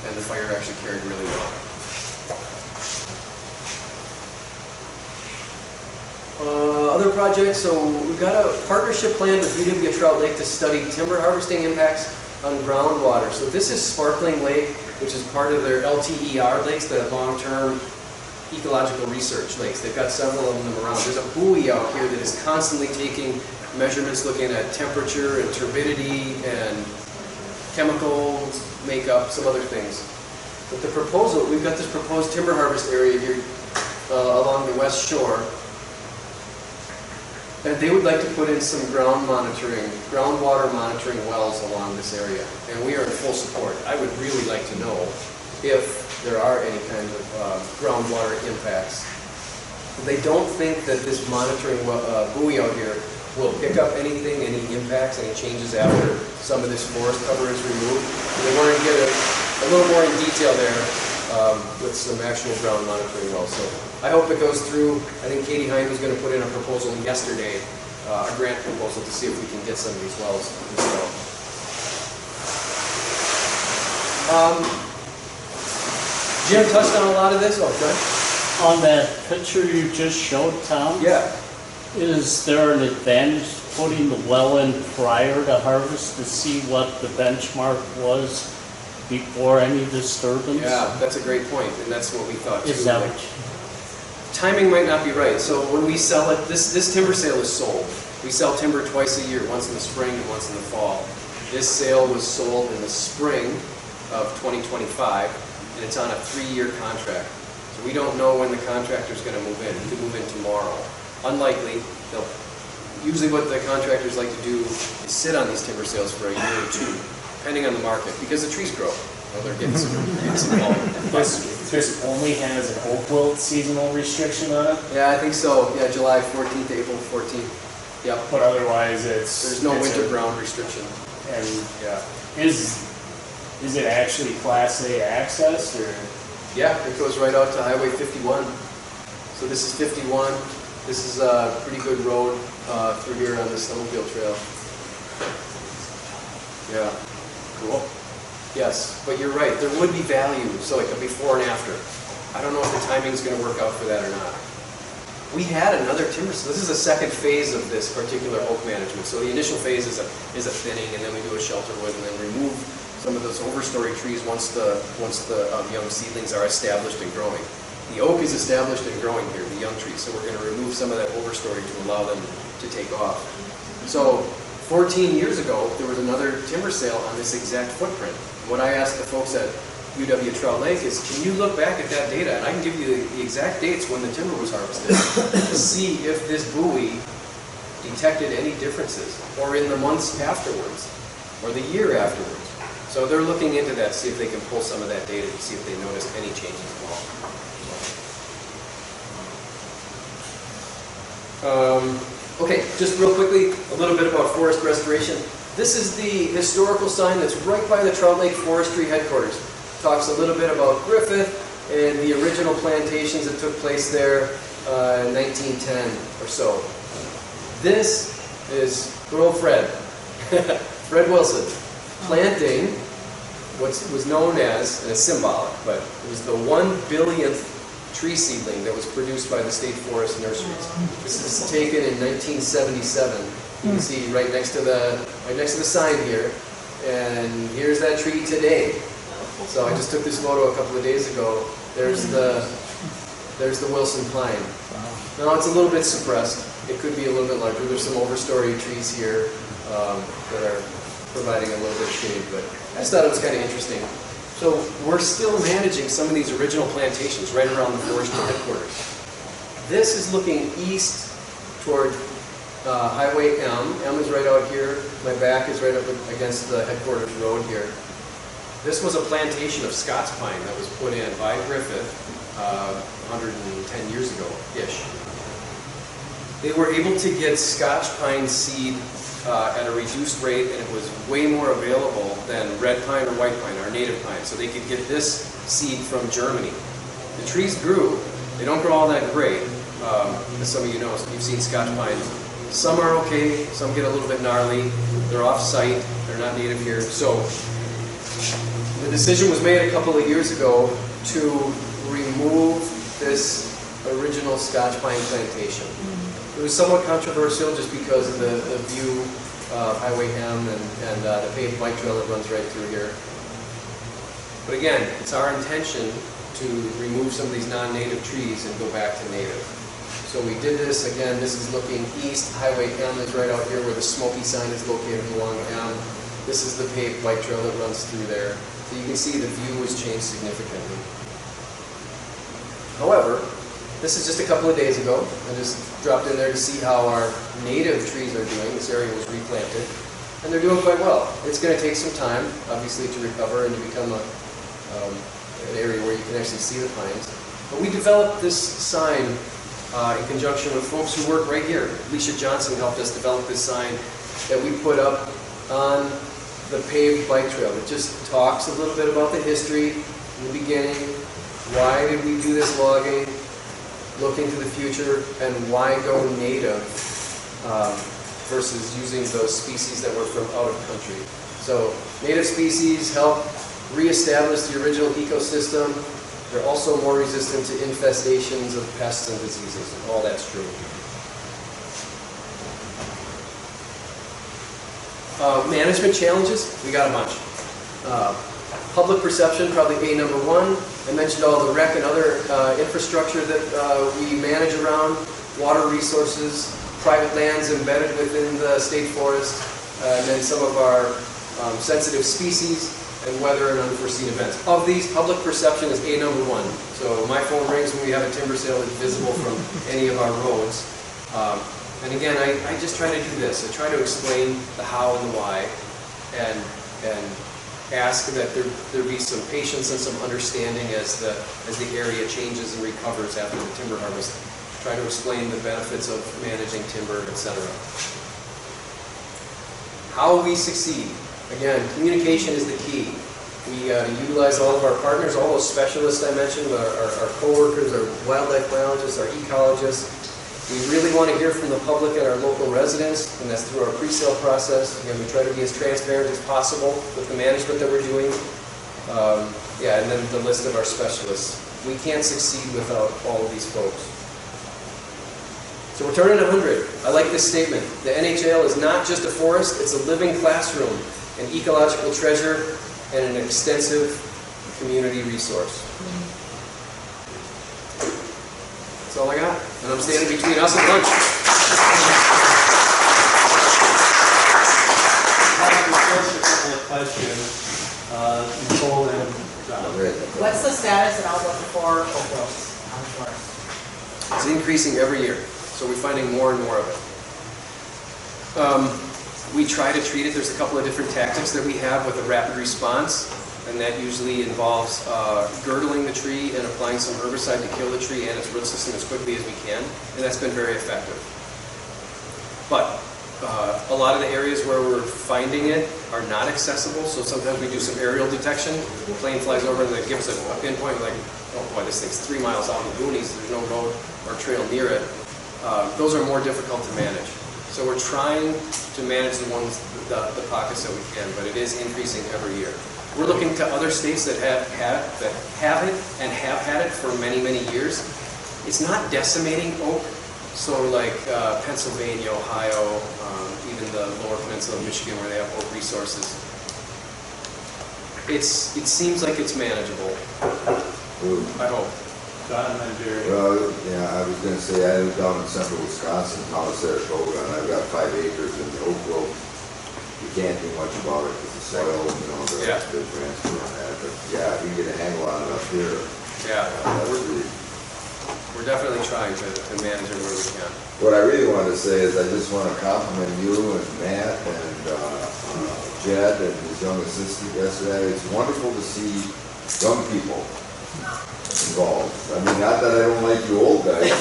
and the fire actually carried really well. Other projects, so we've got a partnership plan with UW Trout Lake to study timber harvesting impacts on groundwater. So this is Sparkling Lake, which is part of their LTER lakes, the long-term ecological research lakes. They've got several of them around. There's a buoy out here that is constantly taking measurements, looking at temperature and turbidity and chemical makeup, some other things. But the proposal, we've got this proposed timber harvest area here along the west shore. And they would like to put in some groundwater monitoring wells along this area. And we are in full support. I would really like to know if there are any kind of groundwater impacts. They don't think that this monitoring buoy out here will pick up anything, any impacts, any changes after some of this forest cover is removed. And they want to get a little more in detail there with some actual ground monitoring wells. So I hope it goes through. I think Katie Hind was going to put in a proposal yesterday, a grant proposal to see if we can get some of these wells installed. Jim touched on a lot of this. Oh, good. On that picture you just showed, Tom? Yeah. Is there an advantage putting the well in prior to harvest to see what the benchmark was before any disturbance? Yeah, that's a great point, and that's what we thought too. Is that Like, timing might not be right. So when we sell it, this timber sale is sold. We sell timber twice a year, once in the spring and once in the fall. This sale was sold in the spring of 2025, and it's on a 3-year contract. So we don't know when the contractor's going to move in. He could move in tomorrow. Unlikely. Usually what the contractors like to do is sit on these timber sales for a year or two, depending on the market, because the trees grow. Well, they're getting some involved. This only has an oak wilt seasonal restriction on it, Yeah, I think so. Yeah, July 14th to April 14th. Yep. but otherwise it's... There's no it's winter a- ground restriction. And Yeah. is it actually Class A access, or? Yeah, it goes right out to Highway 51. So this is 51. This is a pretty good road through here on the snowmobile trail. Yeah. Cool. Yes, but you're right. There would be value, so like a before and after. I don't know if the timing's going to work out for that or not. We had another timber, so this is a second phase of this particular oak management. So the initial phase is a thinning, and then we do a shelter wood, and then remove some of those overstory trees once the young seedlings are established and growing. The oak is established and growing here, the young trees, so we're going to remove some of that overstory to allow them to take off. So 14 years ago, there was another timber sale on this exact footprint. What I asked the folks at UW Trout Lake is, can you look back at that data, and I can give you the exact dates when the timber was harvested, to see if this buoy detected any differences, or in the months afterwards, or the year afterwards. So they're looking into that to see if they can pull some of that data to see if they noticed any changes at all. Okay, just real quickly, a little bit about forest restoration. This is the historical sign that's right by the Trout Lake Forestry headquarters. Talks a little bit about Griffith and the original plantations that took place there in 1910 or so. This is good old Fred, Fred Wilson, planting what was known as, and it's symbolic, but it was the 1 billionth tree seedling that was produced by the State Forest nurseries. This is taken in 1977. You can see right next to the sign here, and here's that tree today. So I just took this photo a couple of days ago. There's the Wilson pine. Now it's a little bit suppressed. It could be a little bit larger. There's some overstory trees here that are providing a little bit of shade, but I just thought it was kind of interesting. So we're still managing some of these original plantations right around the forestry headquarters. This is looking east toward Highway M. M is right out here. My back is right up against the headquarters road here. This was a plantation of Scots pine that was put in by Griffith 110 years ago-ish. They were able to get Scotch pine seed at a reduced rate, and it was way more available than red pine or white pine, our native pine. So they could get this seed from Germany. The trees grew. They don't grow all that great. As some of you know, you've seen Scotch pine. Some are okay, some get a little bit gnarly. They're off-site, they're not native here. So the decision was made a couple of years ago to remove this original Scotch pine plantation. It was somewhat controversial just because of the view of Highway M and the paved bike trail that runs right through here. But again, it's our intention to remove some of these non-native trees and go back to native. So we did this, again, this is looking east. Highway M is right out here where the Smoky sign is located along M. This is the paved bike trail that runs through there. So you can see the view has changed significantly. However, this is just a couple of days ago. I just dropped in there to see how our native trees are doing. This area was replanted, and they're doing quite well. It's going to take some time, obviously, to recover and to become an area where you can actually see the pines. But we developed this sign in conjunction with folks who work right here. Alicia Johnson helped us develop this sign that we put up on the paved bike trail. It just talks a little bit about the history in the beginning. Why did we do this logging? Look into the future, and why go native versus using those species that were from out of country. So native species help reestablish the original ecosystem. They're also more resistant to infestations of pests and diseases. All that's true. Management challenges, we got a bunch. Public perception, probably A number one. I mentioned all the rec and other infrastructure that we manage around, water resources, private lands embedded within the state forest, and then some of our sensitive species, and weather and unforeseen events. Of these, public perception is A number one. So my phone rings when we have a timber sale that's visible from any of our roads. And again, I just try to do this. I try to explain the how and the why, and ask that there be some patience and some understanding as the area changes and recovers after the timber harvest. Try to explain the benefits of managing timber, etc. How we succeed. Again, communication is the key. We utilize all of our partners, all those specialists I mentioned, our co-workers, our wildlife biologists, our ecologists. We really want to hear from the public and our local residents, and that's through our pre-sale process. Again, we try to be as transparent as possible with the management that we're doing. And then the list of our specialists. We can't succeed without all of these folks. So we're turning 100. I like this statement. The NHAL is not just a forest, it's a living classroom, an ecological treasure, and an extensive community resource. That's all I got. And I'm standing between us and lunch. Just a couple of questions. Nicole and John. What's the status and outlook for oak groves on the forest? It's increasing every year, so we're finding more and more of it. We try to treat it. There's a couple of different tactics that we have with a rapid response, and that usually involves girdling the tree and applying some herbicide to kill the tree and its root system as quickly as we can, and that's been very effective. But a lot of the areas where we're finding it are not accessible, so sometimes we do some aerial detection. The plane flies over and they give us a pinpoint, like, oh boy, this thing's 3 miles out in the boonies, there's no road or trail near it. Those are more difficult to manage. So we're trying to manage the pockets that we can, but it is increasing every year. We're looking to other states that have it and have had it for many, many years. It's not decimating oak. So like Pennsylvania, Ohio, even the lower peninsula of Michigan where they have oak resources. It seems like it's manageable. I hope. John and then Jerry. Well, yeah, I was going to say, I live down in central Wisconsin, town of Saratoga, and I've got 5 acres in the oak grove. You can't do much about it because the soil, the transfer on that. But yeah, if you get a handle on it up here, that would be. We're definitely trying to manage it where we can. What I really want to say is I just want to compliment you and Matt and Jed and his young assistant yesterday. It's wonderful to see young people involved. I mean, not that I don't like you old guys.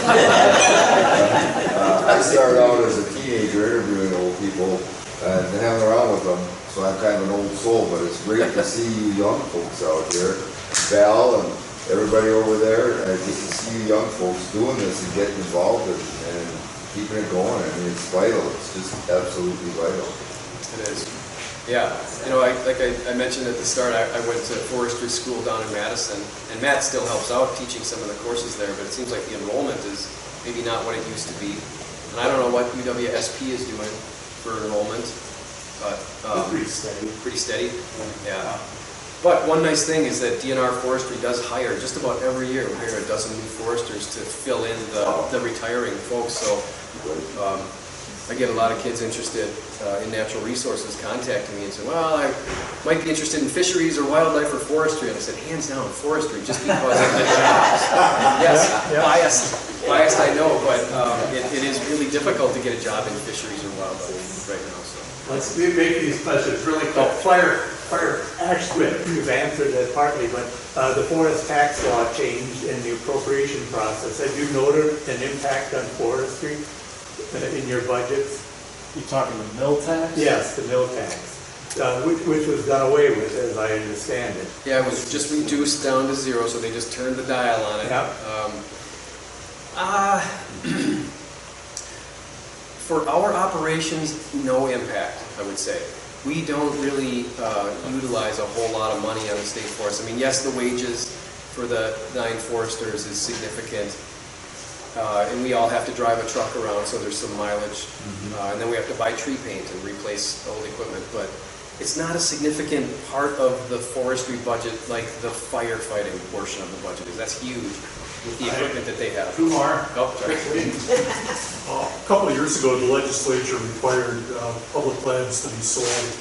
I started out as a teenager interviewing old people and hanging around with them, so I'm kind of an old soul, but it's great to see you young folks out here. Val and everybody over there, just to see you young folks doing this and getting involved and keeping it going. I mean, it's vital. It's just absolutely vital. It is. Yeah. You know, like I mentioned at the start, I went to forestry school down in Madison, and Matt still helps out teaching some of the courses there, but it seems like the enrollment is maybe not what it used to be. And I don't know what UWSP is doing for enrollment, but Pretty steady. Pretty steady? Yeah. But one nice thing is that DNR Forestry does hire just about every year. We hire a dozen new foresters to fill in the retiring folks. So I get a lot of kids interested in natural resources contacting me and say, well, I might be interested in fisheries or wildlife or forestry. And I said, hands down, forestry, just because of the jobs. Yes, biased I know, but it is really difficult to get a job in fisheries or wildlife right now. So let's make these questions really quick. Actually, you've answered that partly, but the forest tax law changed in the appropriation process. Have you noted an impact on forestry in your budgets? You talking the mill tax? Yes, the mill tax, which was done away with, as I understand it. yeah, it was just reduced down to 0, so they just turned the dial on it. Yep. For our operations, no impact, I would say. We don't really utilize a whole lot of money on the state forest. I mean, yes, the wages for the 9 foresters is significant, and we all have to drive a truck around, so there's some mileage, and then we have to buy tree paint and replace old equipment, but it's not a significant part of the forestry budget like the firefighting portion of the budget is. That's huge with the equipment that they have. Two more. Oh, sorry. A couple of years ago, the legislature required public lands to be sold.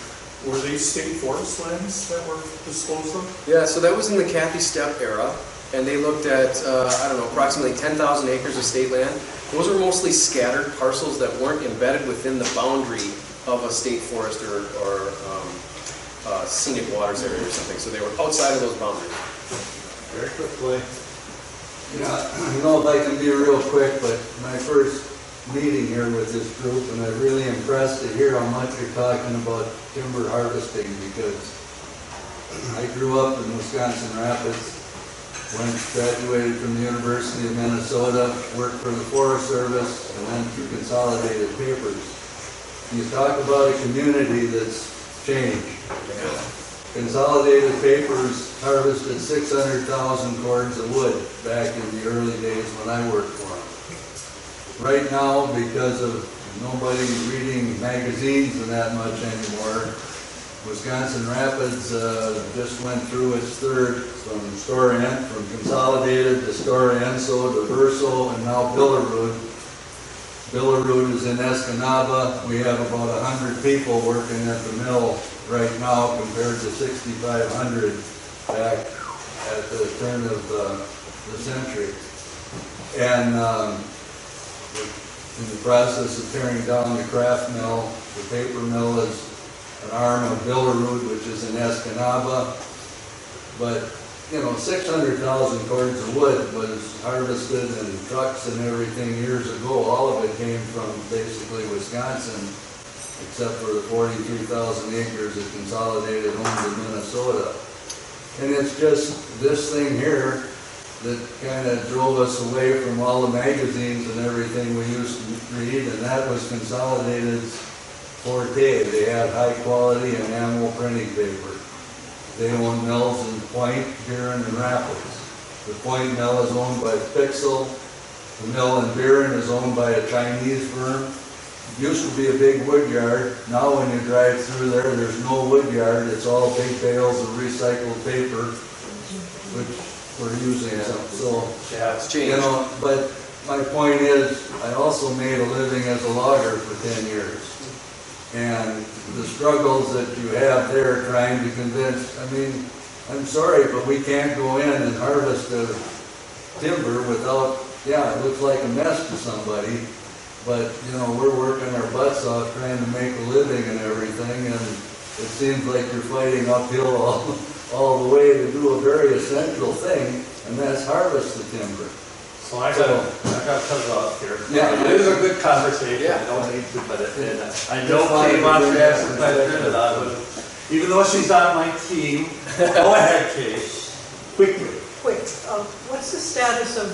Were these state forest lands that were disposed of? Yeah, so that was in the Kathy Stepp era, and they looked at, I don't know, approximately 10,000 acres of state land. Those were mostly scattered parcels that weren't embedded within the boundary of a state forest or scenic waters area or something. So they were outside of those boundaries. Very quickly. Yeah, I don't know if I can be real quick, but my first meeting here with this group, and I'm really impressed to hear how much you're talking about timber harvesting, because I grew up in Wisconsin Rapids, graduated from the University of Minnesota, worked for the Forest Service, and then through Consolidated Papers. You talk about a community that's changed. Consolidated Papers harvested 600,000 cords of wood back in the early days when I worked for them. Right now, because of nobody reading magazines and that much anymore, Wisconsin Rapids just went through its third from Consolidated to Storienso to Verso and now Billerud. Billerud is in Escanaba. We have about 100 people working at the mill right now compared to 6,500 back at the turn of the century. And in the process of tearing down the kraft mill, the paper mill is an arm of Billerud, which is in Escanaba. But 600,000 cords of wood was harvested in trucks and everything years ago. All of it came from basically Wisconsin, except for the 43,000 acres of consolidated homes in Minnesota. And it's just this thing here that kind of drove us away from all the magazines and everything we used to read, and that was Consolidated's forte. They had high quality enamel printing paper. They own mills in Point, Buren, and Rapids. The Point mill is owned by Pixel. The mill in Buren is owned by a Chinese firm. It used to be a big wood yard. Now when you drive through there, there's no wood yard. It's all big bales of recycled paper, which we're using. So, Yeah, it's changed. but my point is, I also made a living as a logger for 10 years. And the struggles that you have there trying to convince, I'm sorry, but we can't go in and harvest the timber without, it looks like a mess to somebody. But, we're working our butts off trying to make a living and everything, and it seems like you're fighting uphill all the way to do a very essential thing, and that's harvest the timber. So I got to cut off here. Yeah. It is a good conversation, Yeah. I don't need to, but I know Kate wants to ask a question, and I would, even though she's on my team, go ahead, Kate, quickly. Quick, what's the status of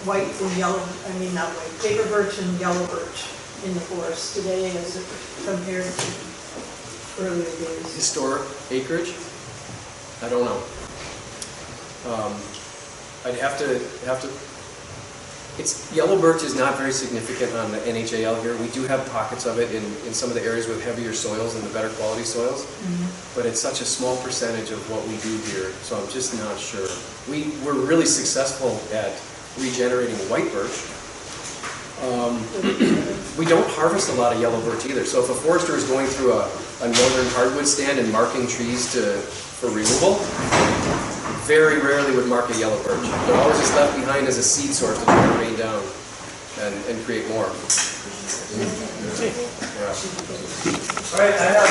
white and yellow, not white, paper birch and yellow birch in the forest today as it compared to earlier days? Historic acreage? I don't know. I'd have to, yellow birch is not very significant on the NHAL here. We do have pockets of it in some of the areas with heavier soils and the better quality soils, but it's such a small percentage of what we do here, so I'm just not sure. We're really successful at regenerating white birch. We don't harvest a lot of yellow birch either, so if a forester is going through a northern hardwood stand and marking trees for removal, very rarely would mark a yellow birch. They're always just left behind as a seed source to try to rain down and create more. Yeah. All right, I have